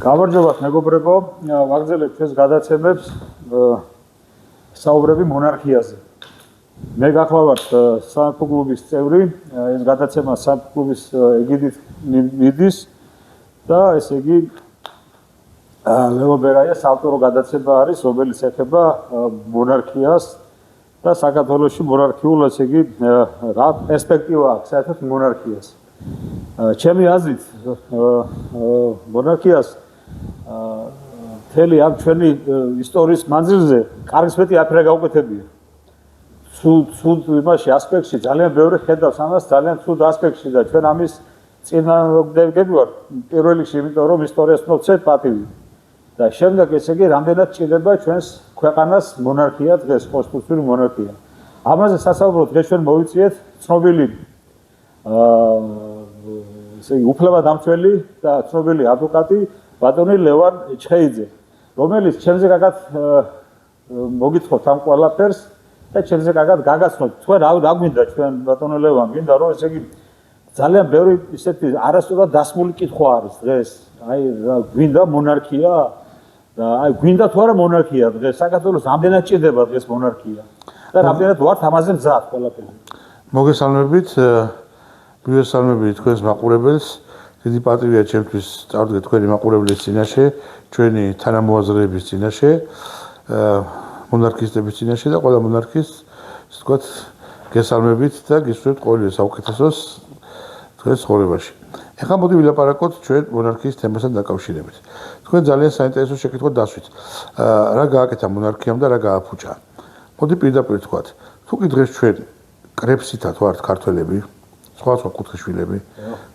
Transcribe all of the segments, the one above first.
გამარჯობათ მეგობრებო, ვაგრძელებთ ეს გადაცემებს საუბრები მონარქიაზე. მე გახლავართ სამეფო კლუბის წევრი, ეს გადაცემა სამეფო კლუბის ეგიდით მიდის და ესე იგი ლევო ბერაიას ავტორო გადაცემა არის, რომელიც ეხება მონარქიას და საქართველოში მონარქიულ ესე იგი რა პერსპექტივა აქვს საერთოდ მონარქიას. ჩემი აზრით მონარქიას მთელი ამ ჩვენი ისტორიის მანძილზე კარგსმეტი აფერა გაუკეთებია. ცუდ იმაში ასპექტში ძალიან ბევრი ხედავს ამას ძალიან ცუდ ასპექტში და ჩვენ ამის წინააღმდეგები ვართ პირველ რიგში, იმიტომ რომ ისტორიას მოვცეთ პატივი. და შემდეგ ესე იგი რამდენად ჭირდება ჩვენს ქვეყანას მონარქია დღეს, კონსტიტუციური მონარქია. ამაზე სასაუბროდ დღეს ჩვენ მოვიწიეთ ცნობილი ესე იგი უფლებადამცველი და ცნობილი ადვოკატი ბატონი ლევან ჩხეიძე, რომელიც ჩემზე გაგათ მოგითხოვთ ამ ყველაფერს და ჩემზე გაგათ გაგაცნოთ. თქვენ რა გვინდა ჩვენ ბატონო ლევან, გინდა რომ ესე იგი ძალიან ბევრი ისეთი არასწორად დასმული კითხვა არის დღეს. აი გვინდა მონარქია და აი გვინდა თუ არა მონარქია დღეს საქართველოს რამდენად ჭირდება დღეს მონარქია და რამდენად ვართ ამაზე მზად ყველაფერი. მოგესალმებით, მოგესალმებით თქვენს მაყურებელს. დიდი პატივია ჩემთვის წავდგე თქვენი მაყურებლის წინაშე, ჩვენი თანამოაზრეების წინაშე, მონარქისტების წინაშე და ყველა მონარქის, ასე ვთქვათ, გესალმებით და გისურვებთ ყოველივე საუკეთესოს თქვენ ცხოვრებაში. ეხლა მოდი ვილაპარაკოთ ჩვენ მონარქიის თემასთან დაკავშირებით. თქვენ ძალიან საინტერესო შეკითხვა დასვით. რა გააკეთა მონარქიამ და რა გააფუჭა. მოდი პირდაპირ ვთქვათ, თუ კი დღეს ჩვენ კრებსითად ვართ ქართველები, სხვა კუთხეშვილები,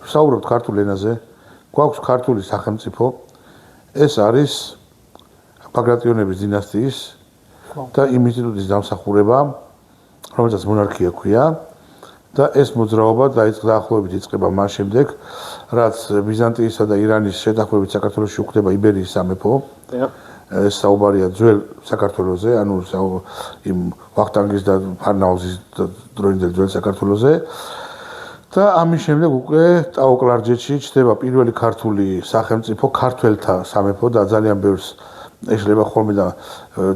ვსაუბრობთ ქართულ ენაზე, გვაქვს ქართული სახელმწიფო, ეს არის ბაგრატიონების დინასტიის და იმ ინსტიტუტის დამსახურება, რომელსაც მონარქია ჰქვია. და ეს მოძრაობა დაახლოებით იწყება მას შემდეგ, რაც ბიზანტიისა და ირანის შეთანხმებით საქართველოში უხდება იბერიის სამეფო. ეს საუბარია ძველ საქართველოზე, ანუ იმ ვახტანგის და ფარნაოზის დროინდელ ძველ საქართველოზე. და ამის შემდეგ უკვე ტაო-კლარჯეთში ჩნდება პირველი ქართული სახელმწიფო, ქართველთა სამეფო და ძალიან ბევრს ეშლება ხოლმე და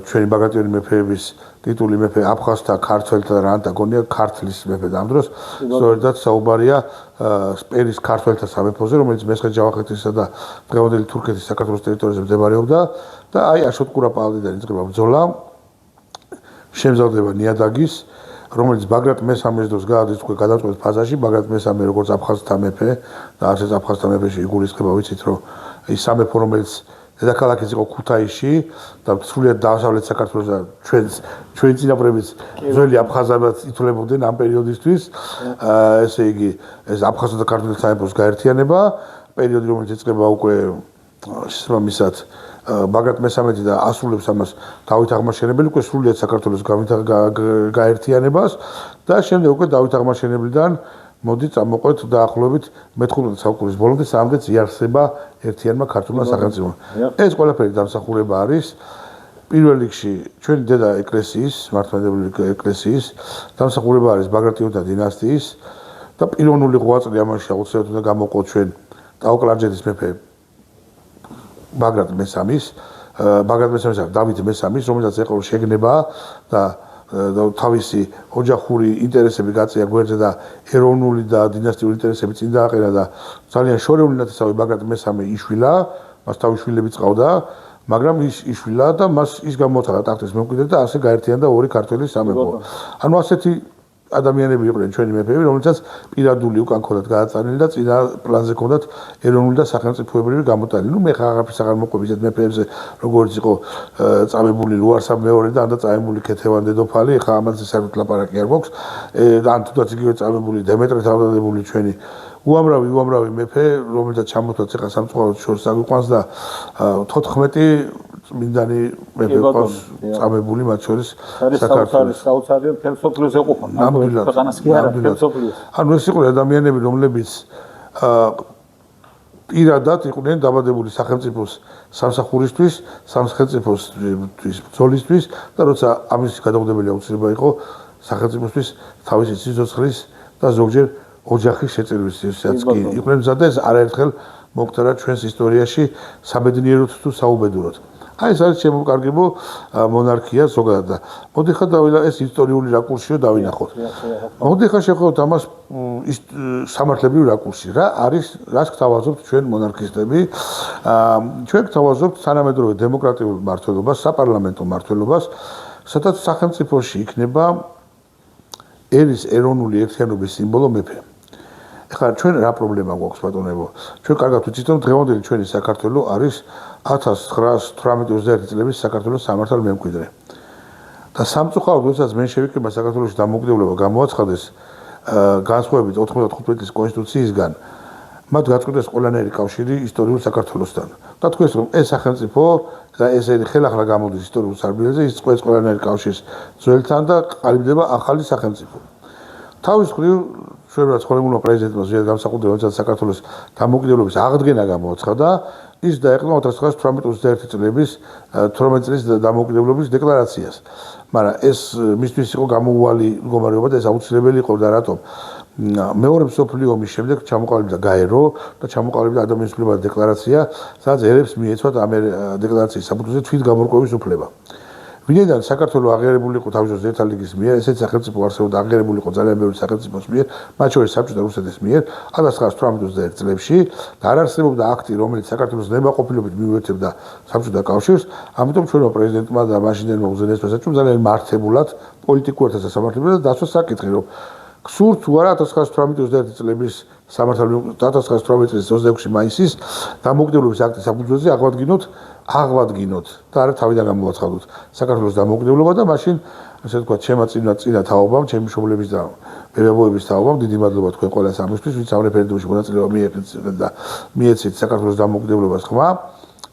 ჩვენი ბაგრატიონი მეფეების ტიტული მეფე აფხაზთა, ქართველთა და რანთა გონია ქართლის მეფე და ამ დროს სწორედაც საუბარია სპერის ქართველთა სამეფოზე, რომელიც მესხეთ ჯავახეთისა და დღევანდელი თურქეთის საქართველოს ტერიტორიაზე მდებარეობდა და აი აშოტ-ყურაპალატიდან იწყება ბრძოლა, შემზადდება ნიადაგის, რომელიც ბაგრატ მესამეს დროს გაადის უკვე გადაწყვეტ ფაზაში, ბაგრატ მესამე როგორც აფხაზთა მეფე და არც ეს აფხაზთა მეფეში იგულისხმება, ვიცით რომ ის სამეფო რომელიც დედაქალაქიც იყო ქუთაისში და სრულიად დასავლეთ საქართველოს და ჩვენი წინაპრების ძველი აფხაზებად ითვლებოდნენ ამ პერიოდისთვის. ესე იგი ეს აფხაზთა და ქართული სამეფოს გაერთიანება, პერიოდი რომელიც იწყება უკვე შესაბამისად ბაგრატ მესამედი და ასრულებს ამას დავით აღმაშენებელი უკვე სრულიად საქართველოს გაერთიანებას და შემდეგ უკვე დავით აღმაშენებლიდან მოდი წამოყვეთ დაახლოებით მე-15 საუკუნის ბოლომდე სამდეც იარსება ერთიანმა ქართულმა სახელმწიფომ. ეს ყველაფერი დამსახურება არის პირველ რიგში ჩვენი დედა ეკლესიის, მართლმადიდებელი ეკლესიის, დამსახურება არის ბაგრატიონთა დინასტიის და პიროვნული ღვაწლი ამაში აუცილებლად უნდა გამოყოთ ჩვენ ტაო-კლარჯეთის მეფე ბაგრატ მესამის, დავით მესამის, რომელსაც ეყო შეგნება და თავისი ოჯახური ინტერესები გაწია გვერდზე და ეროვნული და დინასტიური ინტერესები წინ დააყენა და ძალიან შორეული ნათესავი ბაგრატ მესამე იშვილა, მას თავი შვილები წავდა, მაგრამ ის იშვილა და მას ის გამოთალა ტახტის მემკვიდრედ და ასე გაერთიანდა ორი ქართველი სამეფო. ანუ ასეთი ადამიანები იყვნენ ჩვენი მეფეები, რომელთაც პირადული უკან ქონდათ გადაწანილი და წინა პლანზე ქონდათ ეროვნული და სახელმწიფოებრივი გამოტანილი. მე ხაღაფის აღარ მოყვები ისეთ მეფეებზე, როგორც იყო წამებული ლუარსაბ მეორე და ანდა წამებული ქეთევან დედოფალი, ხა ამაზე საერთოდ ლაპარაკი არ გვაქვს. ან თუნდაც იგივე წამებული დემეტრე თავდადებული ჩვენი უამრავი მეფე, რომელთაც ჩამოთვათ ეხა სამწუხაროდ შორს აგვიყვანს და 14 წმინდანი მეფე ყავს წამებული მათ შორის საქართველოს საოცარი ფელსოფლოს ეყოფა ქვეყანას კი არა ფელსოფლოს. ანუ ეს იყო ადამიანები, რომლებიც პირადად იყვნენ დაბადებული სახელმწიფოს სამსახურისთვის, სახელმწიფოს ბრძოლისთვის და როცა ამის გადაუგებელი აუცილებლობა იყო სახელმწიფოსთვის თავისი სიცოცხლის და ზოგჯერ ოჯახის შეწირვისთვისაც კი იყვნენ მზად და ეს არაერთხელ მოხდა ჩვენს ისტორიაში საბედნიეროდ თუ საუბედუროდ. აი ეს არის შემოკარგებო მონარქია ზოგადად და მოდი ხა ეს ისტორიული რაკურსიო დავინახოთ. მოდი ხა შევხედოთ ამას სამართლებრივ რაკურსი რა არის რას გთავაზობთ ჩვენ მონარქისტები ჩვენ გთავაზობთ თანამედროვე დემოკრატიულ მმართველობას საპარლამენტო მმართველობას სადაც სახელმწიფოში იქნება ერის ეროვნული ერთიანობის სიმბოლო მეფე. ეხლა ჩვენ რა პრობლემა გვაქვს ბატონებო? ჩვენ კარგად ვიცით რომ დღევანდელი ჩვენი საქართველო არის 1918-21 წლების საქართველოს სამართალ მემკვიდრე. და სამწუხაროდ როდესაც მენშევიკებმა საქართველოში დამოუკიდებლობა გამოაცხადეს განსხვავებით 95 წლის კონსტიტუციისგან მათ გაწყვეტეს ყველანაირი კავშირი ისტორიულ საქართველოსთან. და თქვენს რომ ეს სახელმწიფო და ეს ხელახლა გამოდის ისტორიულ სარბიელზე ის წყვეტს ყველანაირი კავშირს ძველთან და ყალიბდება ახალი სახელმწიფო. თავის მხრივ შეიძლება ცხოვრებულმა პრეზიდენტმა ზოგადად გამსახურდება როდესაც საქართველოს დამოუკიდებლობის აღდგენა გამოაცხადა ის დაეყო 1918-21 წლების 18 წლის დამოუკიდებლობის დეკლარაციას. მაგრამ ეს მისთვის იყო გამოუვალი მდგომარეობა და ეს აუცილებელი იყო და რატომ? მეორე მსოფლიო ომის შემდეგ ჩამოყალიბდა გაერო და ჩამოყალიბდა ადამიანის უფლებათა დეკლარაცია, სადაც ერებს მიეცვათ ამ დეკლარაციის საფუძველზე თვითგამორკვევის უფლება. ვინაიდან საქართველო აღიარებული იყო თავისუფლების ერთა ლიგის მიერ, ესეც სახელმწიფო არსებობდა აღიარებული იყო ძალიან ბევრი სახელმწიფოს მიერ, მათ შორის საბჭოთა რუსეთის მიერ 1918-21 წლებში და არ არსებობდა აქტი, რომელიც საქართველოს ნებაყოფილობით მიუერთებდა საბჭოთა კავშირს, ამიტომ ჩვენმა პრეზიდენტმა და მაშინდელმა უზენაესმა ძალიან მართებულად პოლიტიკურთა სასამართლებლად დასვა საკითხი, რომ გსურთ თუ არა 1918-21 წლების სამართალო 1918 წლის 26 მაისის დამოუკიდებლობის აქტის საფუძველზე აღვადგინოთ და არა თავიდან გამოაცხადოთ საქართველოს დამოუკიდებლობა და მაშინ ასე ვთქვათ ჩემმა წინა თაობამ, ჩემი მშობლების და მებაბოების თაობამ დიდი მადლობა თქვენ ყველას ამისთვის, ვინც ამ რეფერენდუმში მონაწილეობა მიიღეთ და მიეცით საქართველოს დამოუკიდებლობას ხმა,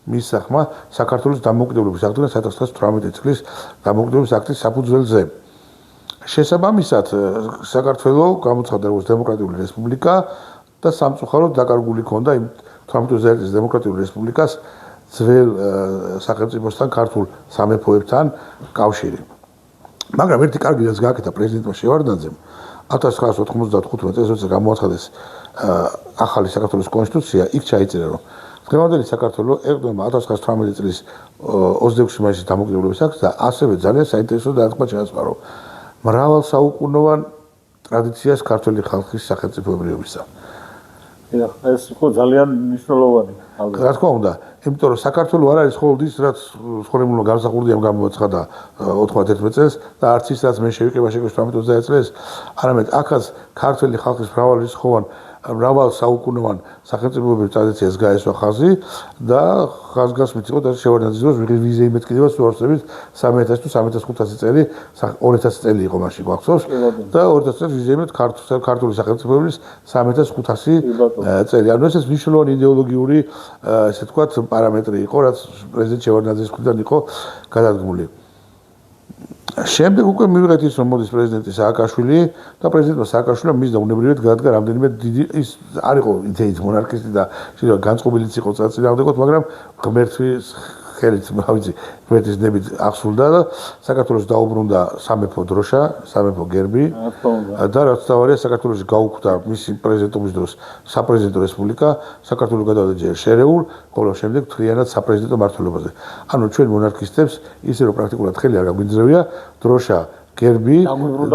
მისცა ხმა საქართველოს დამოუკიდებლობის აქტიდან 1918 წლის დამოუკიდებლობის აქტის საფუძველზე. შესაბამისად საქართველოს გამოცხადდა როგორც დემოკრატიული რესპუბლიკა და სამწუხაროდ დაკარგული ჰქონდა იმ 18 წლის დემოკრატიული რესპუბლიკას ძველ სახელმწიფოსთან ქართულ სამეფოებთან კავშირი. მაგრამ ერთი კარგი რაც გააკეთა პრეზიდენტმა შევარდნაძემ 1995 წელს როცა გამოაცხადეს ახალი საქართველოს კონსტიტუცია, იქ ჩაიწერა რომ დღევანდელი საქართველო ეყრდნობა 1918 წლის 26 მაისის დამოუკიდებლობის აქტს და ასევე ძალიან საინტერესო დათქმა ჩაასპარო მრავალ საუკუნოვან ტრადიციას ქართული ხალხის სახელმწიფოებრიობისა. ეს იყო ძალიან მნიშვნელოვანი. რა თქმა უნდა, იმიტომ რომ საქართველო არ არის მხოლოდ ის, რაც ცხოვრებულმა გამსახურდიამ გამოაცხადა 91 წელს და არც ის, რაც მენშევიკებმა შეგვეშვა 18-20 წელს, არამედ აქაც ქართული ხალხის მრავალ საუკუნოვან სახელმწიფოებრივ ტრადიციას გაესვა ხაზი და ხაზგასმით იყო და შევარდნაძის დროს ვიზე იმეთქიდება სუარსებით 3000 თუ 3500 წელი 2000 წელი იყო მაშინ გვახსოვს და 2000 წელი ვიზე იმეთ ქართული სახელმწიფოებრივ 3500 წელი. ანუ ეს მნიშვნელოვანი იდეოლოგიური ესე ვთქვათ პარამეტრი იყო, რაც პრეზიდენტ შევარდნაძის მხრიდან იყო გადადგმული. შემდეგ უკვე მივიღეთ ის რომ მოდის პრეზიდენტი სააკაშვილი და პრეზიდენტმა სააკაშვილმა მის და უნებრივად გადადგა რამდენიმე დიდი ის არ იყო იდეით მონარქისტი და შეიძლება განწყობილიც იყო წინააღმდეგოთ, მაგრამ ღმერთის ხელით, რა ვიცი, ღმერთის ნებით აღსრულდა და საქართველოს დაუბრუნდა სამეფო დროშა, სამეფო გერბი და რაც თავარია საქართველოში გაუქმდა მისი პრეზიდენტობის დროს საპრეზიდენტო რესპუბლიკა, საქართველო გადავიდა ჯერ შერეულ, ხოლო შემდეგ მთლიანად საპრეზიდენტო მმართველობაზე. ანუ ჩვენ მონარქისტებს ისე რომ პრაქტიკულად ხელი არ გაგვიძლევია, დროშა, გერბი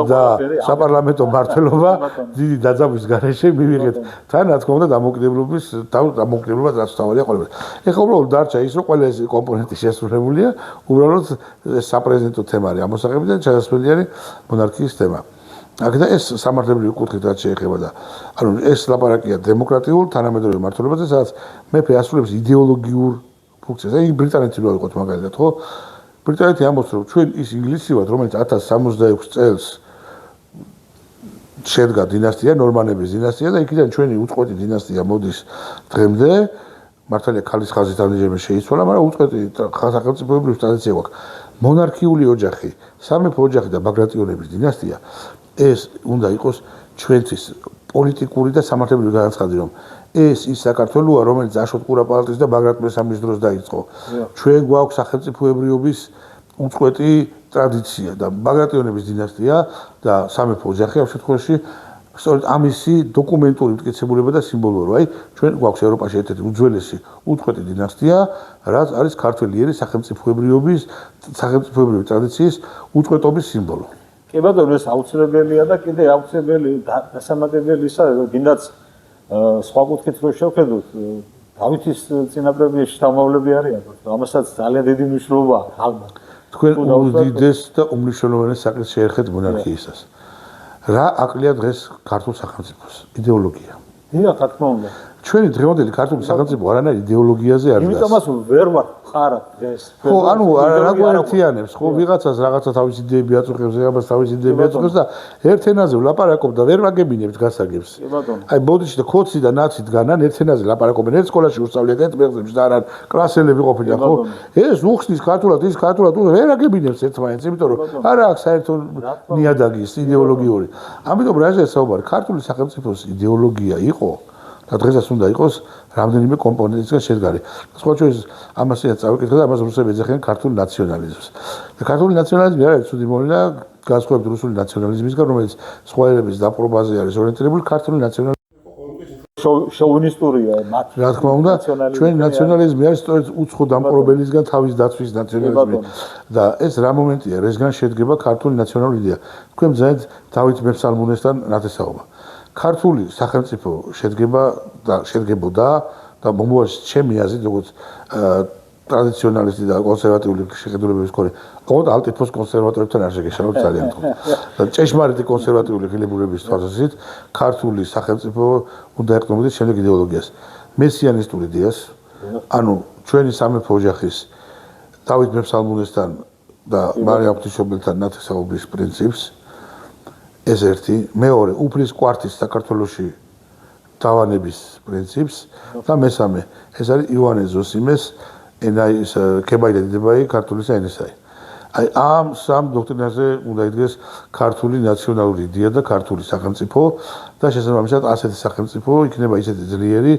და საპარლამენტო მმართველობა დიდი დაძაბვის გარეშე მივიღეთ. თან რა თქმა უნდა დამოუკიდებლობა რაც თავარია ყოველთვის. ეხლა უბრალოდ დარჩა ის რომ ყველა ეს კომპონენტი შესრულებულია, უბრალოდ საპრეზიდენტო თემა არის ამოსაღები და ჩასასვლელიანი მონარქიის თემა. აქედან ეს სამართლებრივი კუთხით რაც შეეხება და ანუ ეს ლაპარაკია დემოკრატიულ თანამედროვე მმართველობაზე, სადაც მეფე ასრულებს იდეოლოგიურ ფუნქციას. აი ბრიტანეთი რო იყო მაგალითად, ხო? ბრიტანეთი ამბობს რომ ჩვენ ის ინგლისი ვართ, რომელიც 1066 წელს შედგა დინასტია, ნორმანების დინასტია და იქიდან ჩვენი უწყვეტი დინასტია მოდის დღემდე. მართალია ქალის ხაზით ამჯერადაც შეიცვალა, მაგრამ უწყვეტი სახელმწიფოებრივი ტრადიცია გვაქვს. მონარქიული ოჯახი, სამეფო ოჯახი და ბაგრატიონების დინასტია ეს უნდა იყოს ჩვენთვის პოლიტიკური და სამართლებრივი განაცხადი, რომ ეს ის საქართველოა, რომელიც აშოტ კურაპალატის და ბაგრატ მესამის დროს დაიწყო. ჩვენ გვაქვს სახელმწიფოებრიობის უწყვეტი ტრადიცია და ბაგრატიონების დინასტია და სამეფო ოჯახი ამ შემთხვევაში სწორედ ამისი დოკუმენტური მტკიცებულება და სიმბოლოა, რომ აი ჩვენ გვაქვს ევროპაში ერთ-ერთი უძველესი უწყვეტი დინასტია, რაც არის ქართველი ერის სახელმწიფოებრივი ტრადიციის უწყვეტობის სიმბოლო. კი ბატონო, ეს აუცილებელია და კიდე აუცილებელი დასამატებელი ისა, გინდაც სხვა კუთხით რო შევხედოთ, დავითის წინაპრები შთამომავლები არიან, ამასაც ძალიან დიდი მნიშვნელობა აქვს ხალხმა. თქვენ უდიდეს და უმნიშვნელოვანეს საკითხს შეერხეთ მონარქიისას. რა აკლია დღეს ქართულ სახელმწიფოს? იდეოლოგია. დიახ, რა თქმა უნდა. ჩვენი დღევანდელი ქართული სახელმწიფო არანაირ იდეოლოგიაზე არ დგას. იმიტომაც ვერ ვარ ხარად დღეს. ხო, ანუ რა გვაერთიანებს, ხო, ვიღაცას რაღაცა თავისი იდეები აწუხებს, რაღაცა თავისი იდეები აწუხებს და ერთ ენაზე ვლაპარაკობ და ვერ ვაგებინებთ გასაგებს. კი ბატონო. აი ბოდიში და ქოცი და ნაცი დგანან ერთ ენაზე ლაპარაკობენ, ერთ სკოლაში უსწავლეთ, ერთ მეგზებში და არან კლასელები ყოფილან, ხო? ეს უხსნის ქართულად, ის ქართულად ვერ აგებინებს ერთმანეთს, იმიტომ რომ არა აქვს საერთო ნიადაგის იდეოლოგიური. ამიტომ რაზეა საუბარი? ქართული სახელმწიფოს იდეოლოგია იყო და დღესაც უნდა იყოს რამდენიმე კომპონენტისგან შედგარი. სხვა შორის ამასაც წავიკითხე და ამას რუსები ეძახიან ქართულ ნაციონალიზმს. და ქართული ნაციონალიზმი არის ცუდი მოვლენა განსხვავებით რუსული ნაციონალიზმისგან, რომელიც სხვა ერების დაპყრობაზე არის ორიენტირებული. ქართული ნაციონალიზმი შოვინისტურია მათ. რა თქმა უნდა, ჩვენი ნაციონალიზმი არის სწორედ უცხო დამპყრობელისგან თავის დაცვის ნაციონალიზმი. და ეს რა მომენტია, რისგან შედგება ქართული ნაციონალური იდეა. თქვენ ძალიან დავით მეფსალმუნესთან ნათესაობა. ქართული სახელმწიფო შედგებოდა და მომავალში ჩემი აზრით როგორც ტრადიციონალისტი და კონსერვატიული შეხედულებების მქონე, ოღონდ ალტიფოს კონსერვატორებთან არ შეგეშალოთ ძალიან თქო. და ჭეშმარიტი კონსერვატიული ღირებულების თვალსაზრისით ქართული სახელმწიფო უნდა ეყრდნობოდეს შემდეგ იდეოლოგიას, მესიანისტურ იდეას, ანუ ჩვენი სამეფო ოჯახის დავით მეფსალმუნესთან და მარიამ ღვთისმშობელთან ნათესაობის პრინციპს. ეს ერთი, მეორე, უფლის კვართის საქართველოში დავანების პრინციპს და მესამე, ეს არის ივანე ზოსიმეს ენაის ქებაი და დიდებაი ქართულისა ენისაი. აი ამ სამ დოქტრინაზე უნდა იდგეს ქართული ნაციონალური იდეა და ქართული სახელმწიფო და შესაბამისად ასეთი სახელმწიფო იქნება ისეთი ძლიერი,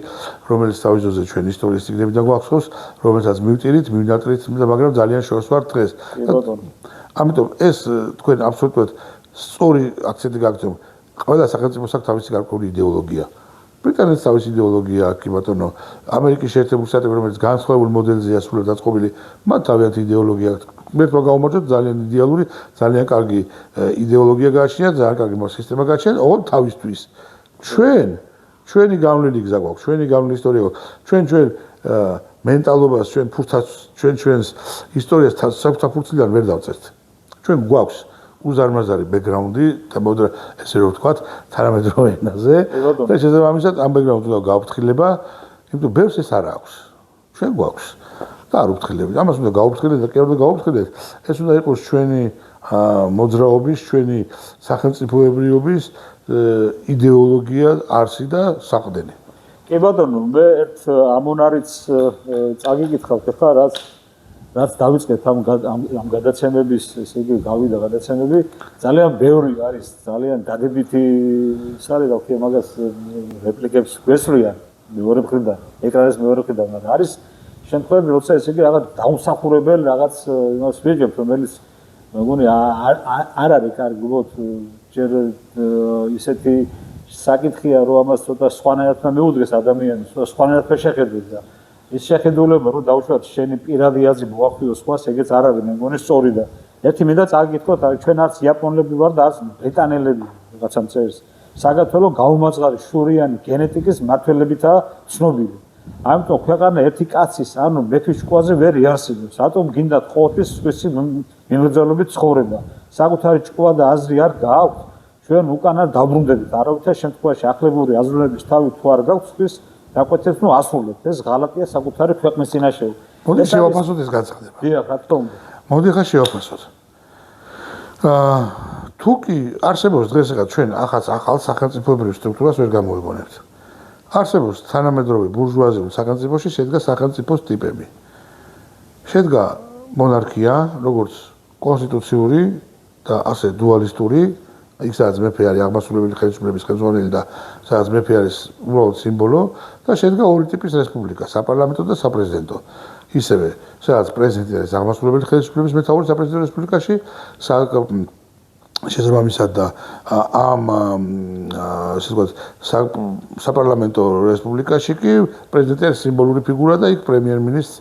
რომელიც თავის ძოზე ჩვენ ისტორიის წიგნებიდან გვახსოვს, რომელსაც მივტირით, მივნატრით, მაგრამ ძალიან შორს ვართ დღეს. ამიტომ ეს თქვენ აბსოლუტურად სწორი აქცენტი გაგრძნობ. ყველა სახელმწიფოს აქვს თავისი გარკვეული იდეოლოგია. ბრიტანეთს თავისი იდეოლოგია აქვს, კი ბატონო, ამერიკის შეერთებული შტატები, რომელიც განსხვავებულ მოდელზეა სრულად დაწყობილი, მათ თავიანთი იდეოლოგია აქვს. მერთმა გავუმარჯვოთ, ძალიან იდეალური, ძალიან კარგი იდეოლოგია გააჩნია, ძალიან კარგი სისტემა გააჩნია, ოღონდ თავისთვის. ჩვენი გავლილი გზა გვაქვს, ჩვენი გავლილი ისტორია გვაქვს. ჩვენ მენტალობას, ჩვენ ფურთას, ჩვენს ისტორიას საკუთარ ფურცლიდან ვერ დავწერთ. ჩვენ გვაქვს უზარმაზარი ბექგრაუნდი და მოდრა ესე რომ ვთქვათ, თანამედროვე ენაზე და შესაბამისად ამ ბექგრაუნდს უნდა გავუფრთხილება, იმიტომ ბევრს ეს არ აქვს. ჩვენ გვაქვს და არ უფრთხილებით. ამას უნდა გავუფრთხილოთ და კიდევ გავუფრთხილოთ. ეს უნდა იყოს ჩვენი მოძრაობის, ჩვენი სახელმწიფოებრიობის იდეოლოგია, არსი და საყრდენი. კი ბატონო, მე ერთ ამონარიც წაგიკითხავთ ხა, რაც დავიწყეთ ამ გადაცემების, ესე იგი გავიდა გადაცემები, ძალიან ბევრი არის, ძალიან დადებითი ის არის, რა ვქია, მაგას რეპლიკებს გვესვრიან მეორე მხრიდან, ეკრანის მეორე მხრიდან, მაგრამ არის შემთხვევები, როცა ესე იგი რაღაც დაუმსახურებელი რაღაც იმას ვიჯებთ, რომელიც მეგონი არ არის კარგი, უბრალოდ ჯერ ისეთი საკითხია, რომ ამას ცოტა სხვანაირად მეუდგეს ადამიანს, სხვანაირად შეხედოს და ის შეხედულება რომ დაუშვათ შენი პირადი აზრი მოახვიოს სხვას, ეგეც არ არის, მე მგონი სწორი და ერთი მინდა წაგიკითხოთ, აი ჩვენ არც იაპონელები ვარ და არც ბრიტანელები რაღაცამ წერს. საქართველო გაუმაწყარი შურიანი გენეტიკის მმართველებითაა ცნობილი. ამიტომ ქვეყანა ერთი კაცის, ანუ მეფის ჭკუაზე ვერ იარსებებს. რატომ გინდათ ყოველთვის სხვისი მიმოძრაობით ცხოვრება? საკუთარი ჭკუა და აზრი არ გააქვთ? ჩვენ უკანა დაბრუნდებით. არავითარ შემთხვევაში ახლებური აზროვნების თავი თუ არ გაქვთ სხვის დაკვეთებს, ნუ ასრულებთ. ეს ღალატია საკუთარი ქვეყნის წინაშე. მოდი შევაფასოთ ეს განცხადება. დიახ, რა თქმა უნდა. მოდი ხა შევაფასოთ. თუ კი არსებობს დღესაღაც ჩვენ ახალ სახელმწიფოებრივ სტრუქტურას ვერ გამოვიყენებთ. არსებობს თანამედროვე ბურჟუაზიულ სახელმწიფოში შედგა სახელმწიფოს ტიპები. შედგა მონარქია, როგორც კონსტიტუციური და ასე დუალისტური, იქ სადაც მეფე არის აღმასრულებელი ხელისუფლების ხელმძღვანელი და სადაც მეფე არის უბრალოდ სიმბოლო და შედგა ორი ტიპის რესპუბლიკა, საპარლამენტო და საპრეზიდენტო. ისევე, სადაც პრეზიდენტი არის აღმასრულებელი ხელისუფლების მეთაური საპრეზიდენტო რესპუბლიკაში, შესაბამისად და ამ ასე ვთქვათ საპარლამენტო რესპუბლიკაში კი პრეზიდენტი არის სიმბოლური ფიგურა და იქ პრემიერ-მინისტრს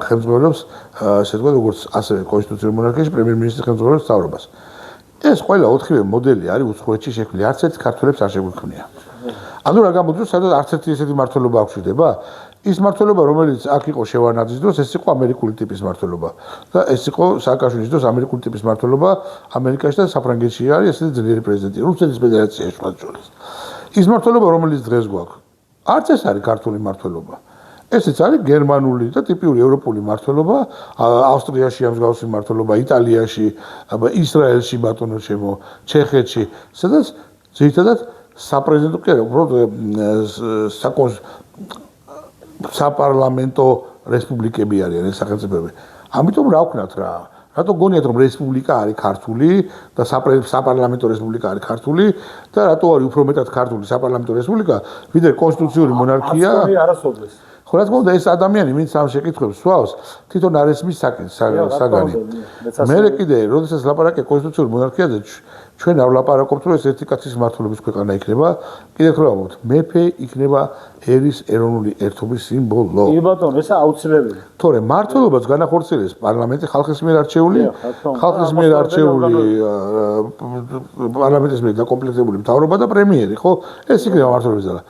ხელმძღვანელობს ასე ვთქვათ როგორც ასევე კონსტიტუციური მონარქიაში პრემიერ-მინისტრი ხელმძღვანელობს მთავრობას. ეს ყველა ოთხივე მოდელი არის უცხოეთში შექმნილი, არც ერთ ქართველებს არ შეგვიქმნია. ანუ რა გამოდის, სადაც არც ერთი ესეთი მმართველობა არ გვხვდება? ის მმართველობა, რომელიც აქ იყო შევარნაძის დროს, ეს იყო ამერიკული ტიპის მმართველობა. და ეს იყო სააკაშვილის დროს ამერიკული ტიპის მმართველობა ამერიკაში და საფრანგეთში არის ესეთი ძლიერი პრეზიდენტი, რუსეთის ფედერაციაში სხვა შორის. ის მმართველობა, რომელიც დღეს გვაქვს, არც ეს არის ქართული მმართველობა. ესეც არის გერმანული და ტიპიური ევროპული მმართველობა, ავსტრიაში ამსგავსი მმართველობა, იტალიაში, ისრაელში ბატონო ჩემო, ჩეხეთში, სადაც ძირითადად საპრეზიდენტო კი არა, უბრალოდ საპარლამენტო რესპუბლიკები არიან ეს სახელმწიფოები. ამიტომ რა ვქნათ რა? რატო გონიათ რომ რესპუბლიკა არის ქართული და საპარლამენტო რესპუბლიკა არის ქართული და რატო არის უფრო მეტად ქართული საპარლამენტო რესპუბლიკა, ვიდრე კონსტიტუციური მონარქია? არასოდეს. ხო, რა თქმა უნდა, ეს ადამიანი, ვინც ამ შეკითხვებს სვავს, თვითონ არ ესმის საგანი. მე კიდე, როდესაც ლაპარაკია კონსტიტუციური მონარქიაზე, ჩვენ არ ვლაპარაკობთ, რომ ეს ერთი კაცის მმართველობის ქვეყანა იქნება. კიდევ ხო ვამბობთ, მეფე იქნება ერის ეროვნული ერთობის სიმბოლო. კი ბატონო, ეს აუცილებელი. თორე მმართველობას განახორციელებს პარლამენტი ხალხის მიერ არჩეული, ხალხის მიერ არჩეული პარლამენტის მიერ დაკომპლექტებული მთავრობა და პრემიერი, ხო? ეს იქნება მმართველობის ძალა.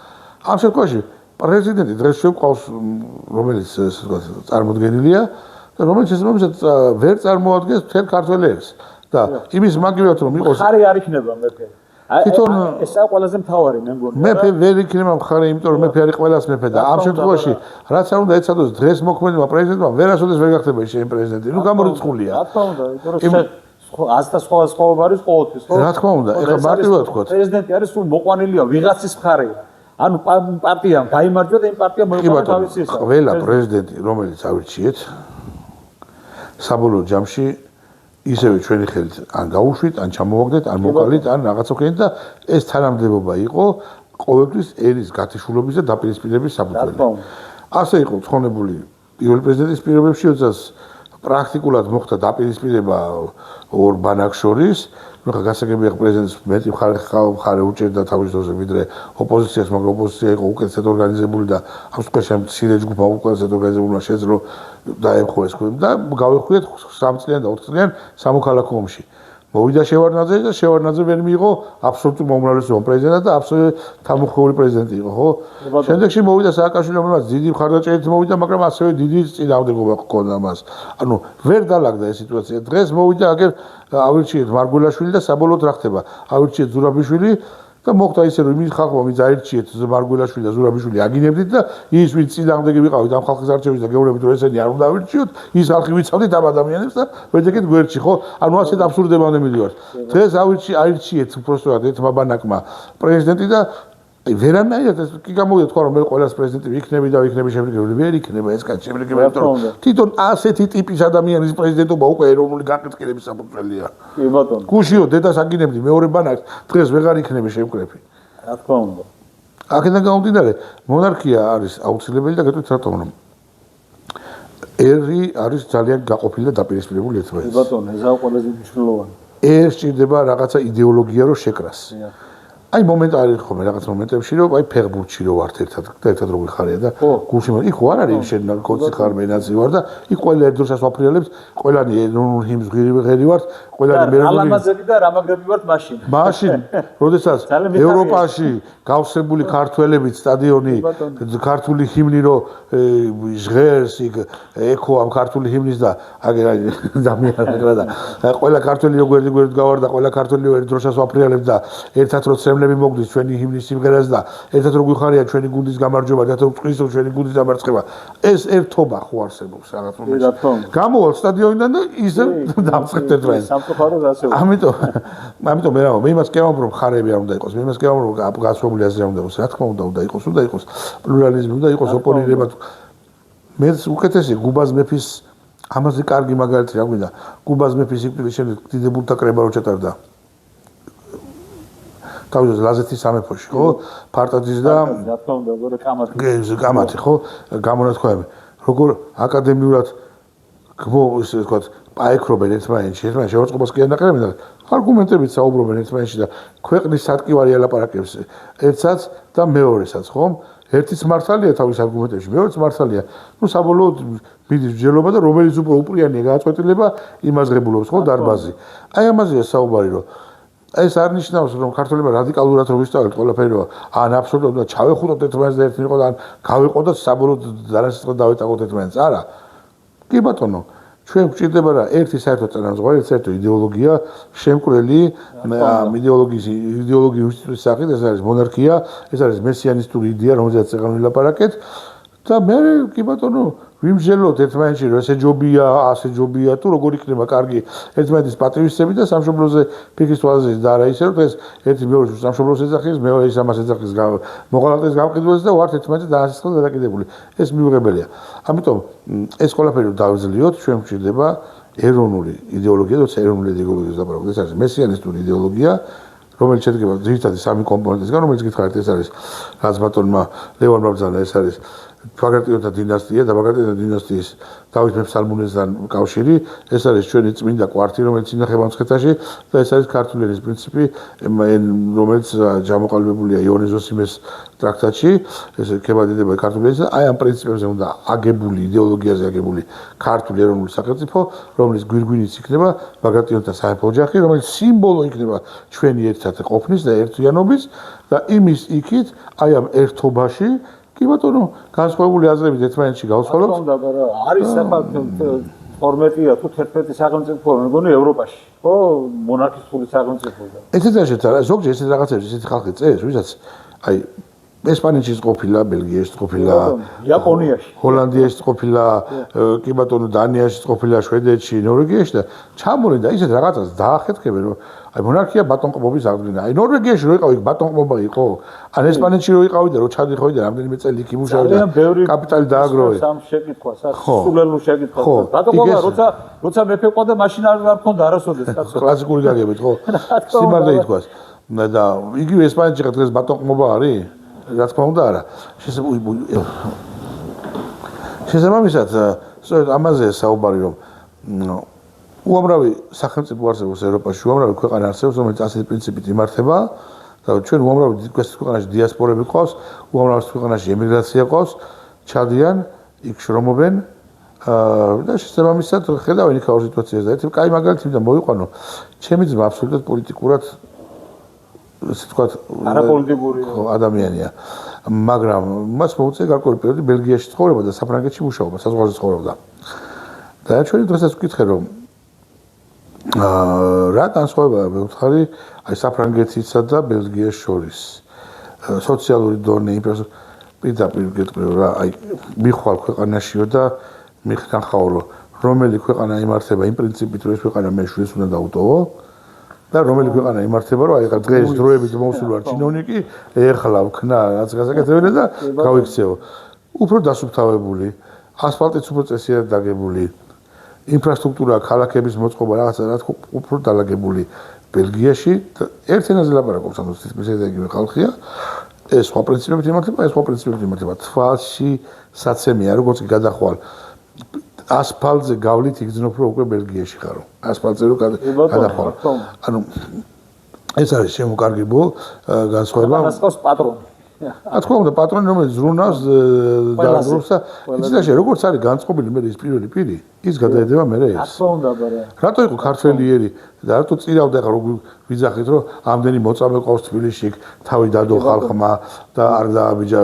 ამ შემთხვევაში პრეზიდენტი დღეს შეგვყავს, რომელიც ასე ვთქვათ, წარმოდგენილია და რომელიც შესაბამისად ვერ წარმოადგენს მთელ ქართველ ერს. და იმის მაგივად რომ იყოს მხარე არ იქნება მეფე. თვითონ ესაა ყველაზე მთავარი მე მგონი. მეფე ვერ იქნება მხარე, იმიტომ რომ მეფე არის ყველას მეფე და ამ შემთხვევაში რაც არ უნდა ეცადოს დღეს მოქმედმა პრეზიდენტმა ვერასოდეს ვერ გახდება შენ პრეზიდენტი. ნუ გამორიცხულია. რა თქმა უნდა, იმიტომ რომ ასთა სხვაობა არის ყოველთვის, ხო? რა თქმა უნდა, ეხლა მარტივად ვთქვათ. პრეზიდენტი არის სულ მოყვანილია ვიღაცის მხარეა. ანუ პარტიამ გაიმარჯვა და იმ პარტიამ მოიყვანა თავისი ისა. ყველა პრეზიდენტი, რომელიც ავირჩიეთ, საბოლოო ჯამში ისევე ჩვენი ხელით ან გაუშვით, ან ჩამოვაგდეთ, ან მოკალით, ან რაღაცა ვქენით და ეს თანამდებობა იყო ყოველთვის ერის გათიშულობის და დაპირისპირების საფუძველი. ასე იყო ცხონებული პირველი პრეზიდენტის პირობებში, როდესაც პრაქტიკულად მოხდა დაპირისპირება ორ ბანაკს შორის. ნუ ხა გასაგებია პრეზიდენტს მეტი მხარე უჭერდა თავის დროზე ვიდრე ოპოზიციას, მაგრამ ოპოზიცია იყო უკეთესად ორგანიზებული და ამ შემთხვევაში მცირე ჯგუფმა უკეთესად ორგანიზებულმა შეძლო დაემხო ეს და გავეხვიეთ 3 წლიან და 4 წლიან სამოქალაქო ომში. მოვიდა შევარნაძე და შევარნაძე ვერ მიიღო აბსოლუტურ მომრავლესობა პრეზიდენტად და აბსოლუტურად თამოხეული პრეზიდენტი იყო, ხო? შემდეგში მოვიდა სააკაშვილი, რომელმაც დიდი მხარდაჭერით მოვიდა, მაგრამ ასევე დიდი წინააღმდეგობა ჰქონდა მას. ანუ ვერ დალაგდა ეს სიტუაცია. დღეს მოვიდა აგერ ავირჩიეთ მარგველაშვილი და საბოლოოდ რა ხდება? ავირჩიეთ ზურაბიშვილი და მოხდა ისე რომ იმის ხალხმა ვინც აირჩიეთ მარგველაშვილი და ზურაბიშვილი აგინებდით და ის ვინც წინააღმდეგი ვიყავით ამ ხალხის არჩევის და გეუბნებით რომ ესენი არ უნდა ავირჩიოთ, ის ხალხი ვიცავდით ამ ადამიანებს და ვეძებთ გვერდში, ხო? ანუ ასეთ აბსურდებამდე მიდივართ. დღეს აირჩიეთ უბრალოდ ერთმა ბანაკმა პრეზიდენტი და ვერანაირად ეს კი გამოვიდა თქვა რომ მე ყველას პრეზიდენტი ვიქნები და ვიქნები შემდგარი ვერ იქნება ეს კაცი შემდგარი იმიტომ რომ თვითონ ასეთი ტიპის ადამიანის პრეზიდენტობა უკვე ეროვნული განკეთილების საფუძველია. კი ბატონო. გუშიო დედას აგინებდი მეორე ბანაკს დღეს ვეღარ იქნები შემკრეფი. რა თქმა უნდა. აქედან გამომდინარე მონარქია არის აუცილებელი და გეტყვით რატომ რომ ერი არის ძალიან გაყოფილი და დაპირისპირებული ერთმანეთს. კი ბატონო, ეს არის ყველაზე მნიშვნელოვანი. ეს სჭირდება რაღაცა იდეოლოგია რო შეკრას. აი მომენტ არის ხოლმე რაღაც მომენტებში რომ აი ფეხბურთში რო ვართ ერთად რო ვიხარია და გულში იქ ვარ არის შენ კოცი ხარ მე ნაცი ვარ და იქ ყველა ერთ დროს ასვაფრიალებს ყველანი ეროვნულ ჰიმნს ღირი ვართ ყველანი მერონული ალამაზები და რამაგრები ვართ მაშინ როდესაც ევროპაში გავსებული ქართველებით სტადიონი ქართული ჰიმნი რო ჟღერს იქ ეკო ამ ქართული ჰიმნის და აგერ დამიარდა და ყველა ქართველი როგორ გავარ და ყველა ქართველი ერთ დროს ასვაფრიალებს და ერთად რო მოგდის ჩვენი ჰიმნის სიმღერას და ერთად რო გვიხარია ჩვენი გუნდის გამარჯვება და ერთად ვწყვის რომ ჩვენი გუნდის დამარცხება ეს ერთობა ხო არსებობს რაღაც მომენტში გამოვალ სტადიონიდან და ისე დამწყებთ ერთმანეთს ამიტომ მე იმას კი ამბობ რომ ხარები არ უნდა იყოს მე იმას კი ამბობ რომ გასვებული აზრი არ უნდა იყოს რა თქმა უნდა იყოს პლურალიზმი უნდა იყოს ოპონირება მე უკეთესი გუბაზ მეფის ამაზე კარგი მაგალითი რა გვინდა გუბაზ მეფის სიკვდილის შემდეგ დიდებულთა კრება რო ჩატარდა თავის ლაზეთის სამეფოში, ხო? ფარტაძის და რა თქმა უნდა, როგორ კამათი. კამათი, ხო? გამონათქვამები. როგორ აკადემიურად ისე ვთქვათ, პაექრობენ ერთმანეთში შევაწყობას კი ანაყენებენ და არგუმენტებით საუბრობენ ერთმანეთში და ქვეყნის სატკივარი ელაპარაკებს ერთსაც და მეორესაც, ხომ? ერთიც მართალია თავის არგუმენტებში, მეორეც მართალია. ნუ საბოლოოდ მიდის მსჯელობა და რომელიც უფრო უპრიანია გააწყვეტილება, იმას ღებულობს, ხო, დარბაზი. აი ამაზეა საუბარი, რომ ეს არ ნიშნავს, რომ ქართველებმა რადიკალურად რომ ვისწავლეთ ყველაფერი, რომ ან აბსოლუტურად ჩავეხუტოთ ერთმანეთს და ერთი იყო და ან გავიყოდოთ საბოლოოდ დანასაწყოდ დავეტაკოთ ერთმანეთს. არა. კი ბატონო, ჩვენ გვჭირდება რა ერთი საერთო წინამძღვარი, საერთო იდეოლოგია, შემკვრელი იდეოლოგიის სახით, ეს არის მონარქია, ეს არის მესიანისტური იდეა, რომელზეც წეგან ვილაპარაკეთ და მე კი ბატონო ვიმსჯელოთ ერთმანეთში, რომ ესე ჯობია, ასე ჯობია, თუ როგორ იქნება კარგი ერთმანეთის პატრიოტები და სამშობლოზე ფიქრის თვალსაზრისით და არა ისე, რომ ეს ერთი მეორე სამშობლოს ეძახის, მეორე ის ამას ეძახის მოღალატეს გამყიდველს და ვართ ერთმანეთზე დანასაწყოდ გადაკიდებული. ეს მიუღებელია. ამიტომ ეს ყველაფერი დავძლიოთ, ჩვენ გვჭირდება ეროვნული იდეოლოგია, როცა ეროვნული იდეოლოგიის ლაპარაკობთ, ეს არის მესიანისტური იდეოლოგია, რომელიც შედგება ძირითადად სამი კომპონენტისგან, რომელიც გითხარით, ეს არის რაც ბატონმა ლევანმა ბრძანა, ეს არის ბაგრატიონთა დინასტია და ბაგრატიონთა დინასტიის დავით მეფსალმუნესთან კავშირი, ეს არის ჩვენი წმინდა კვართი, რომელიც ინახება მცხეთაში და ეს არის ქართული ენის პრინციპი, რომელიც ჩამოყალიბებულია იონე ზოსიმეს ტრაქტატში, ეს ქებადიდება ქართული ენის და აი ამ პრინციპებზე უნდა აგებული იდეოლოგიაზე აგებული ქართული ეროვნული სახელმწიფო, რომლის გვირგვინიც იქნება ბაგრატიონთა სამეფო ოჯახი, რომელიც სიმბოლო იქნება ჩვენი ერთად ყოფნის და ერთიანობის და იმის იქით აი ამ ერთობაში კი ბატონო, განსხვავებული აზრებით ერთმანეთში გავსხვალოთ. არის ფორმეტია თუ 11 სახელმწიფო, მეგონი ევროპაში. ხო, მონარქისტული სახელმწიფოა. ესეც არა, ზოგჯერ ესეთ რაღაცებს ესეთი ხალხი წერს, ვისაც აი ესპანეთში ყოფილა, ბელგიაში ყოფილა, იაპონიაში, ჰოლანდიაში ყოფილა, კი ბატონო, დანიაში ყოფილა, შვედეთში, ნორვეგიაში და ჩამორიდა ისეთ რაღაცას დაახეთქებენ, რომ აი მონარქია ბატონყმობის აღდგენა. აი ნორვეგიაში რო იყავი ბატონყმობა იყო, ან ესპანეთში რო იყავი და რო ჩადიხავი და რამდენიმე წელი იქ იმუშავე და კაპიტალი დააგროვე. სამ შეკითხვას, სულელულ შეკითხვას. ბატონყმობა როცა მეფე ყვა და მაშინ არ მქონდა არასოდეს კაცო. კლასიკური გაგებით, ხო? სიმართლე ითქვას. და იგივე ესპანეთში დღეს ბატონყმობა არის? რა თქმა უნდა არა. შესაბამისად, სწორედ ამაზე საუბარი, რომ უამრავი სახელმწიფო არსებობს ევროპაში, უამრავი ქვეყანა არსებობს, რომელიც ასეთი პრინციპით იმართება და ჩვენ უამრავი ქვეყანაში დიასპორები ყავს, უამრავ ქვეყანაში ემიგრაცია ყავს, ჩადიან, იქ შრომობენ და შესაბამისად ხედავენ იქაურ სიტუაციას და ერთი კაი მაგალითი და მოვიყვანო, ჩემი ძმა აბსოლუტურად პოლიტიკურად ესე ვთქვათ, არაპოლიტიკური ადამიანია, მაგრამ მას მოუწია გარკვეული პერიოდი ბელგიაში ცხოვრება და საფრანგეთში მუშაობა, საზღვარზე ცხოვრობდა. და ჩვენი დღესაც ვკითხე, რომ რა განსხვავებაა მევთხარი აი საფრანგეთისა და ბელგიას შორის სოციალური დონე, პირდაპირ გეტყვიო რა, აი მიხვალ ქვეყანაშიო და მიხნახავრო, რომელი ქვეყანა იმართება იმ პრინციპით, რომ ეს ქვეყანა მე შვილს უნდა დაუტოვო და რომელი ქვეყანა იმართება, რომ აი დღეს დროებით მოვსულ ვარ ჩინოვნიკი, ეხლა ვქნა რაც გასაკეთებელი და გავიქცეო. უფრო დასუფთავებული, ასფალტიც უფრო წესიერ დაგებული, ინფრასტრუქტურა, ქალაქების მოწყობა რაღაცა რა თქმა უნდა უფრო დალაგებული ბელგიაში და ერთ ენაზე ლაპარაკობს, ანუ თითქმის იგივე ხალხია. ეს სხვა პრინციპებით იმართება, ეს სხვა პრინციპებით იმართება. თვალში საცემია, როგორც კი გადახვალ ასფალტზე გავლით იგრძნო რომ უკვე ბელგიაში ხარო. ასფალტზე რო გადახვალ. ანუ ეს არის შემოკარგებო განსხვავება. ასფალტს პატრონი. რა თქმა უნდა, პატრონი რომელიც ზრუნავს და ზრუნავს და იცით როგორც არის განწყობილი მე ის პირველი პირი, ის გადაედება მე ეს. რა თქმა უნდა, ბარა. რატო იყო ქართველიერი და რატო წირავდა ხა როგორ ვიძახით რომ ამდენი მოწამე ყავს თბილისში, თავი დადო ხალხმა და არ დააბიჯა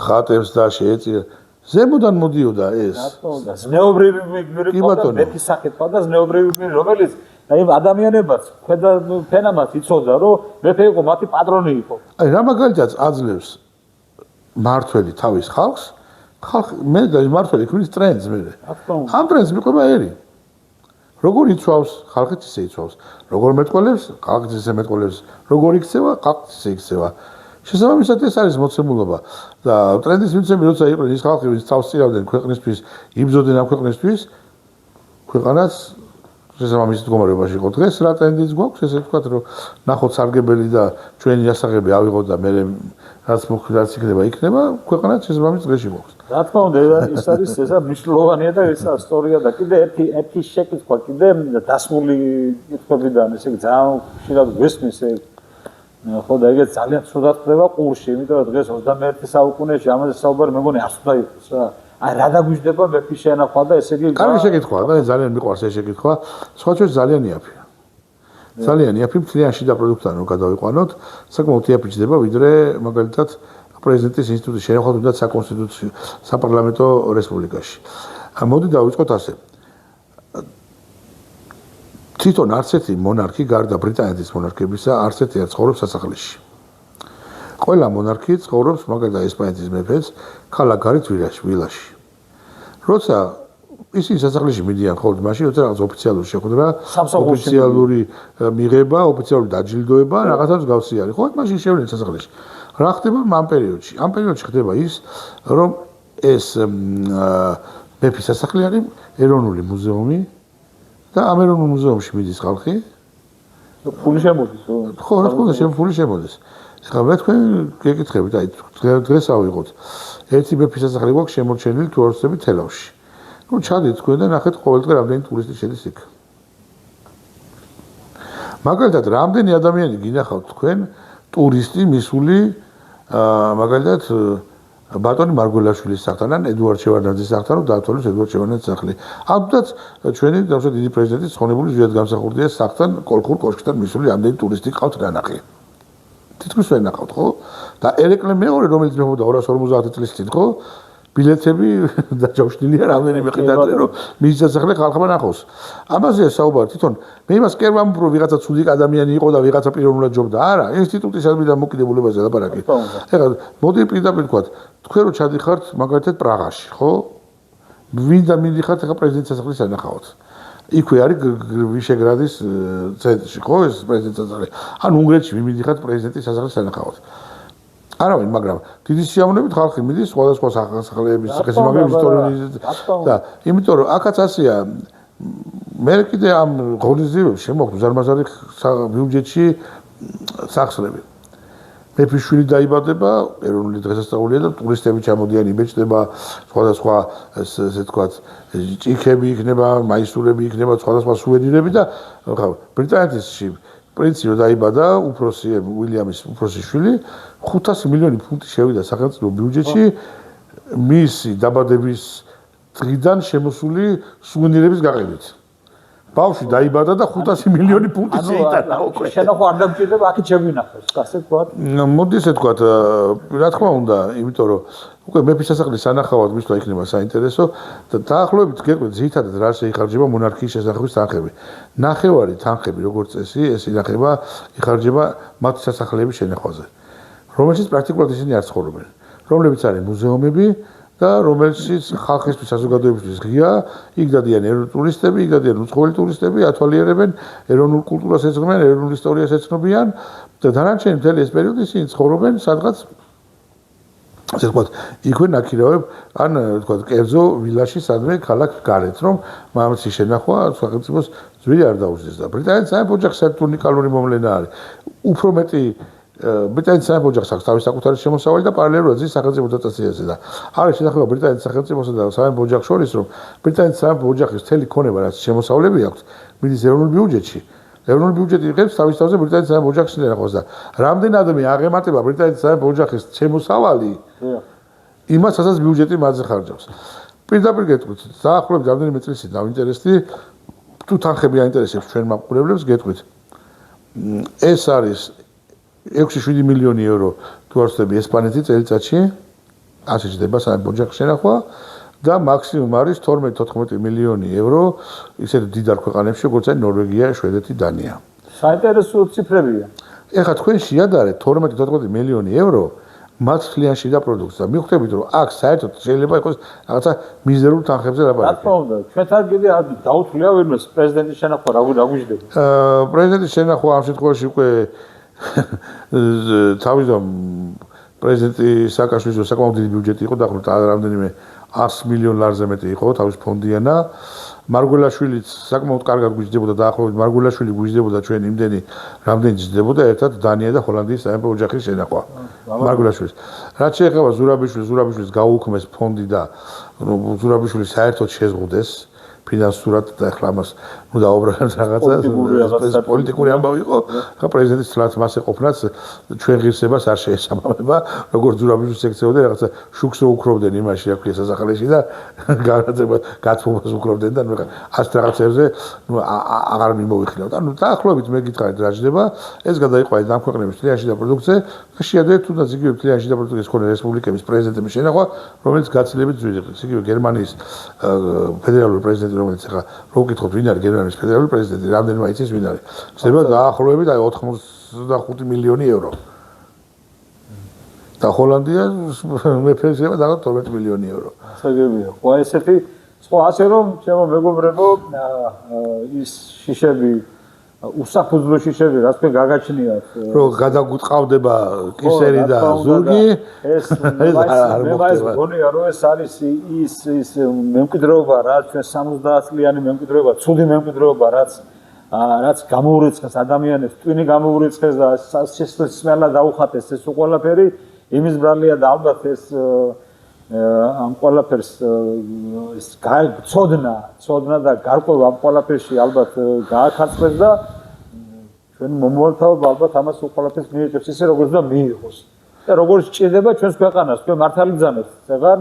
ხატებს და შეეწირა. ზემოდან მოდიოდა ეს. რა თქმა უნდა, ზნეობრივი მიგმირი ყავდა მეფის სახეთმა და ზნეობრივი მიგმირი, რომელიც აი ადამიანებაც ქვედა ფენამაც იცოდა რომ მეფე იყო მათი პატრონი იყო. აი რა მაგალითად აძლევს მართველი თავის ხალხს, ხალხი მე და მართველი ქმნის ტრენდს მე. ამ ტრენდს მიყვება ერი. როგორ იცვავს, ხალხიც ისე იცვავს. როგორ მეტყოლებს, ხალხიც ისე მეტყოლებს. როგორ იქცევა, ხალხიც ისე იქცევა. შესაბამისად ეს არის მოცემულობა და ტრენდის მიცემი როცა იყო ის ხალხი ვინც თავს წირავდნენ ქვეყნისთვის, იბრძოდნენ ამ ქვეყნისთვის, ქვეყანას შესაბამის მდგომარეობაში იყო დღეს რა ტენდენციც გვაქვს ესე ვთქვათ რომ ნახოთ სარგებელი და ჩვენი ასაღები ავიღოთ და მე რაც იქნება ქვეყანაც შესაბამის დღეში გვაქვს რა თქმა უნდა ეს არის ესა მნიშვნელოვანია და ესა სწორია და კიდე ერთი შეკითხვა კიდე დასმული კითხვებიდან ესე იგი ძალიან ხშირად ვესმის ხო და ეგეც ძალიან ცუდად ხდება ყურში იმიტომ რომ დღეს 21 საუკუნეში ამაზე საუბარი მეგონი არ უნდა იყოს რა აი რა დაგვიждდება მეფის შენახვა და ესე იგი კარგი შეკითხვაა და ძალიან მიყვარს ეს შეკითხვა სხვა ჩვენს ძალიან იაფია ძალიან იაფი მთლიანი შიდა პროდუქტთან რომ გადავიყვანოთ საკმაოდ იაფი ჯდება ვიდრე მაგალითად პრეზიდენტის ინსტიტუტის შენახვა თუნდაც საკონსტიტუციო საპარლამენტო რესპუბლიკაში მოდი დავიწყოთ ასე თვითონ არც ერთი მონარქი გარდა ბრიტანეთის მონარქებისა არც ერთი არ ცხოვრობს სასახლეში ყველა მონარქი ცხოვრობს მაგალითად ესპანეთის მეფეც ქალაქგარეთ ვილაში როცა ისინი სასახლეში მიდიან ხოლმე მაშინ როცა რაღაც ოფიციალური შეხვედრა ოფიციალური მიღება ოფიციალური დაჯილდოება რაღაცას გავსი არის ხო მაშინ შევლენ სასახლეში რა ხდება ამ პერიოდში ამ პერიოდში ხდება ის რომ ეს მეფის სასახლე არის ეროვნული მუზეუმი და ამ ეროვნულ მუზეუმში მიდის ხალხი ფული შემოდის ხო რა თქმა უნდა ფული შემოდის ეხლა მე თქვენ გეკითხებით აი დღეს ავიღოთ ერთი მეფის სასახლე გვაქვს შემორჩენილი თურქები თელავში ну ჩადით თქვენ და ნახეთ ყოველდღე რამდენი ტურისტი შედის იქ მაგალითად რამდენი ადამიანი გინახავთ თქვენ ტურისტი მისული მაგალითად ბატონი მარგველაშვილის სახლთან ან ედუარდ შევარდნაძის სახლთან რომ დაათვალოს ედუარდ შევარდნაძის სახლი ამიტომაც ჩვენი დავშოთ დიდი პრეზიდენტის ცხონებული ზვიადგამსახურდია სახლთან კოლხურ კოშკთან მისული ამდენი ტურისტი ყავთ განახი თითქოს ვერ ნახავთ ხო და ერეკლე მეორე რომელიც მეფობდა 250 წლის წინ ხო ბილეთები დაჯავშნილია რამდენიმე ყიდადე რომ მის სასახლე ხალხმა ნახოს ამაზეა საუბარი თვითონ მე იმას კი არ ვამბობ რომ ვიღაცა ცუდი ადამიანი იყო და ვიღაცა პიროვნულად ჯობდა არა ინსტიტუტის დამოკიდებულებაზე ლაპარაკი ეხლა მოდი პირდაპირ ვთქვათ თქვენ რო ჩადიხართ მაგალითად პრაღაში ხო ვინდა მიდიხართ ეხლა პრეზიდენტის სასახლის სანახავად იქვე არის ვიშეგრადის ცენტრში ხო ეს პრეზიდენტის სასახლე ან უნგრეთში მიდიხართ პრეზიდენტის სასახლის სანახავად არავინ მაგრამ დიდი სიამოვნებით ხალხი მიდის სხვადასხვა სასახლეების ციხესიმაგრების ისტორიის და იმიტომ რომ აქაც ასეა მე კიდე ამ ღონისძიებებში შემოხვდა ზარმაზარი ბიუჯეტში სახსრები მეფის შვილი დაიბადება ეროვნული დღესასწაულია და ტურისტები ჩამოდიან იბეჭდება სხვადასხვა ესე ვთქვათ ჭიქები იქნება მაისურები იქნება სხვადასხვა სუვენირები და ხა ბრიტანეთში პრინცი რო დაიბადა უფროსი უილიამის უფროსი შვილი 500 მილიონი ფუნტი შევიდა სახელმწიფო ბიუჯეტში მისი დაბადების დღიდან შემოსული სუვენირების გაყიდვით ბავშვი დაიბადა და 500 მილიონი ფუნტი შეიტანა უკვე შენახვა არ დამჭირდება აქეთ შეგვინახოს ასე ვთქვათ მოდი ესე ვთქვათ რა თქმა უნდა იმიტომ რომ უკვე მეფის სასახლის სანახავად მისვლა იქნება საინტერესო და დაახლოებით გეტყვით ზითადად რა შეიხარჯება მონარქიის შესახების თანხები ნახევარი თანხები როგორც წესი ეს ინახება იხარჯება მათ სასახლეების შენახვაზე რომელშიც პრაქტიკულად ისინი არ ცხოვრობენ რომლებიც არის მუზეუმები და რომელშიც ხალხისთვის საზოგადოებისთვის ღია იქ დადიან ტურისტები იქ დადიან უცხოელი ტურისტები ათვალიერებენ ეროვნულ კულტურას ეცნობიან ეროვნულ ისტორიას ეცნობიან და დანარჩენი მთელი ეს პერიოდი ისინი ცხოვრობენ სადღაც ასე ვთქვათ იქვე ნაქირავებ ან ვთქვათ კერძო ვილაში სადმე ქალაქ გარეთ რომ მამაცი შენახვა სახელმწიფოს ძვირი არ დაუждდეს და ბრიტანეთის სამეფო ოჯახის საერთოდ უნიკალური მომლენა არის უფრო მეტი ბრიტანეთის სამეფო ოჯახს აქვს თავის საკუთარი შემოსავალი და პარალელურად ზის სახელმწიფო დოტაციაზე და არის შეხება ბრიტანეთის სახელმწიფოსა და სამეფო ოჯახს შორის რომ ბრიტანეთის სამეფო ოჯახის მთელი ქონება რაც შემოსავლები აქვს მიდის ეროვნულ ბიუჯეტში ეროვნული ბიუჯეტი იღებს თავის თავზე ბრიტანეთის სამეფო ოჯახის შენახვას და რამდენი ადამიანი აღემატება ბრიტანეთის სამეფო ოჯახის შემოსავალი იმას ასაც ბიუჯეტი მასზე ხარჯავს პირდაპირ გეტყვით დაახლოებით რამდენიმე წელიწად დავინტერესდი თუ თანხები აინტერესებს ჩვენ მაყურებლებს გეტყვით ეს არის 6-7 მილიონი ევრო თუ არ ვცდები ესპანეთი წელიწადში ასე ჯდება სამეფო ოჯახის შენახვა და მაქსიმუმ არის 12-14 მილიონი ევრო ისეთ დიდარ ქვეყანებში როგორც არის ნორვეგია, შვედეთი, დანია. საინტერესო ციფრებია. ეხლა თქვენ შეადარეთ 12-14 მილიონი ევრო მათ მთლიან შიდა პროდუქტს და მიხვდებით რომ აქ საერთოდ შეიძლება იყოს რაღაცა მიზერულ თანხებზე ლაპარაკი. რა თქმა უნდა, ჩვენთან კიდე დაუთვლია ვინმეს პრეზიდენტის შენახვა რა გვიждდება. პრეზიდენტის შენახვა ამ შემთხვევაში უკვე თავიდან პრეზიდენტი სააკაშვილის საკმაოდ დიდი ბიუჯეტი იყო დაახლოებით რამდენიმე 100 მილიონ ლარზე მეტი იყო თავის ფონდიანა. მარგველაშვილიც საკმაოდ კარგად გვიждდებოდა დაახლოებით მარგველაშვილი გვიждდებოდა ჩვენ იმდენი რამდენი ჯდებოდა ერთად დანია და ჰოლანდიის სამეფო ოჯახის შენახვა. მარგველაშვილის. რაც შეეხება ზურაბიშვილს გაუქმეს ფონდი და ზურაბიშვილი საერთოდ შეზღუდეს ფინანსურად და ახლა ამას ნუ დაუბრალდეთ რაღაცა პოლიტიკური ამბავი იყო. ხა პრეზიდენტის თლაც მას ეყოფნაც ჩვენ ღირსებას არ შეესაბამება, როგორც ზურაბიშვილს ექცეოდა რაღაცა შუქს უკრობდნენ იმაში, რა ქვია სასახალეში და განათება გათხოვებას უკრობდნენ და ნუ ასეთ რაღაცებზე ნუ აღარ მიმოვიხილავთ. ანუ დაახლოებით მე გითხარით რა ჯდება, ეს გადაიყვანეთ ამ ქვეყნების თლიანში და პროდუქციაზე და შეადეთ თუნდაც იგივე თლიანში და პროდუქციის ქონა რესპუბლიკების პრეზიდენტების შენახვა, რომელიც გაცილებით ზრუნავს. იგივე გერმანიის ფედერალური პრეზიდენტი რომელიც ახლა რო ვკითხოთ ვინ არის გერმანიის ფედერალური პრეზიდენტი, რამდენმა იცის ვინ არის. ხდება დაახლოებით 85 მილიონი ევრო. და ჰოლანდია მეფეს ეხება დაახლოებით 12 მილიონი ევრო. ასაგებია. ხო ესეთი სხვა ასე რომ ჩემო მეგობრებო ის შიშები უსაფუძვლო შიშები რაც თქვენ გაგაჩნიათ რომ გადაგუტყავდება კისერი და ზურგი ეს მე მგონია რომ ეს არის ის მემკვიდრეობა რაც ჩვენ 70 წლიანი მემკვიდრეობა ცუდი მემკვიდრეობა რაც გამოურიცხეს ადამიანებს ტვინი გამოურიცხეს და შესაძლოა დაუხატეს ეს ყველაფერი იმის ბრალია და ალბათ ეს ამ ყველაფერს ის ცოდნა და გარკვევა ამ ყველაფერში ალბათ გაახარწყეს და ჩვენ მომავალთაობა ალბათ ამას ყველაფერს მიეჭებს ისე როგორც და მიიღოს და როგორც ჭირდება ჩვენს ქვეყანას ჩვენ მართალი ბრძანებთ წეგან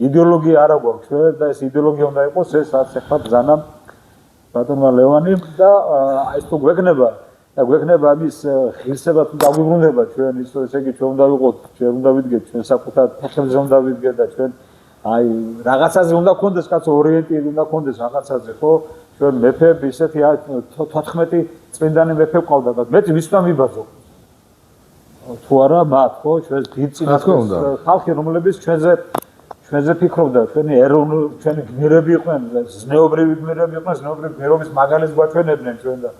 იდეოლოგია არა გვაქვს ჩვენ და ეს იდეოლოგია უნდა იყოს ეს ახლა ბრძანა ბატონმა ლევანი და ეს თუ გვექნება და გვექნება ამის ღირსება თუ დაგვიბრუნდება ჩვენ ესე იგი ჩვენ უნდა ვიყოთ ჩვენ უნდა ვიდგეთ ჩვენ საკუთარ ფეხებზე უნდა ვიდგეთ და ჩვენ აი რაღაცაზე უნდა გქონდეს კაცო ორიენტირი უნდა გქონდეს რაღაცაზე ხო ჩვენ მეფეები ისეთი 14 წმინდანი მეფე ყავდა და მე ვის უნდა მიბაძო თუ არა მათ ხო ჩვენ დიდ წინასწარ ხალხი რომლებიც ჩვენზე ფიქრობდა ჩვენი ეროვნული ჩვენი გმირები იყვნენ ზნეობრივი გმირები იყვნენ ზნეობრივი გმირობის მაგალითს გვაჩვენებდნენ ჩვენ და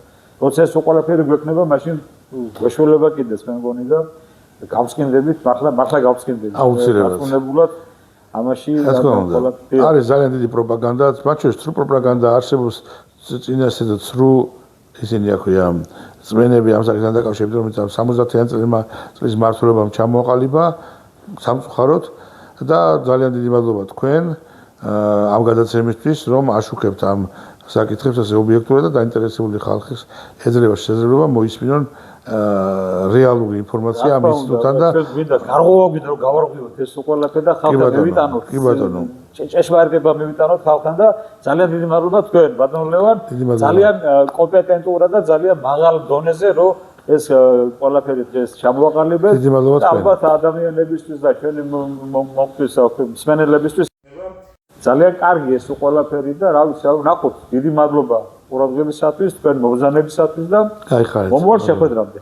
როცა ეს ყველაფერი გვექნება მაშინ გვეშველება კიდეს მე მგონი და გავსკინდებით მართლა გავსკინდებით აუცილებლად ამაში არის ძალიან დიდი პროპაგანდა მათ შორის თრუ პროპაგანდა არსებობს წინასე და თრუ ისინი აქვია წმენები ამ საკითხთან დაკავშირებით რომელიც 70-იან წლის მართლობამ ჩამოყალიბა სამწუხაროდ და ძალიან დიდი მადლობა თქვენ ამ გადაცემისთვის რომ აშუქებთ ამ საკითხებს ასე ობიექტურად და დაინტერესებული ხალხის ეძლევა შესაძლებლობა მოისმინონ რეალური ინფორმაცია ამ ინსტიტუტთან და გარღვევით რომ გავარღვიოთ ეს ყველაფერი და ხალხთან მივიტანოთ. კი ბატონო. ჭეშმარიტება მივიტანოთ ხალხთან და ძალიან დიდი მადლობა თქვენ ბატონო ლევან ძალიან კომპეტენტურად და ძალიან მაღალ დონეზე რომ ეს ყველაფერი დღეს ჩამოვაყალიბეთ და ალბათ ადამიანებისთვის და ჩვენი მომხდის მსმენელებისთვის ძალიან კარგი ეს ყველაფერი და რა ვიცი ნახოთ დიდი მადლობა ყურადღებისათვის თქვენ მოგზაურობისათვის და გაიხარეთ მომავალ შეხვედრამდე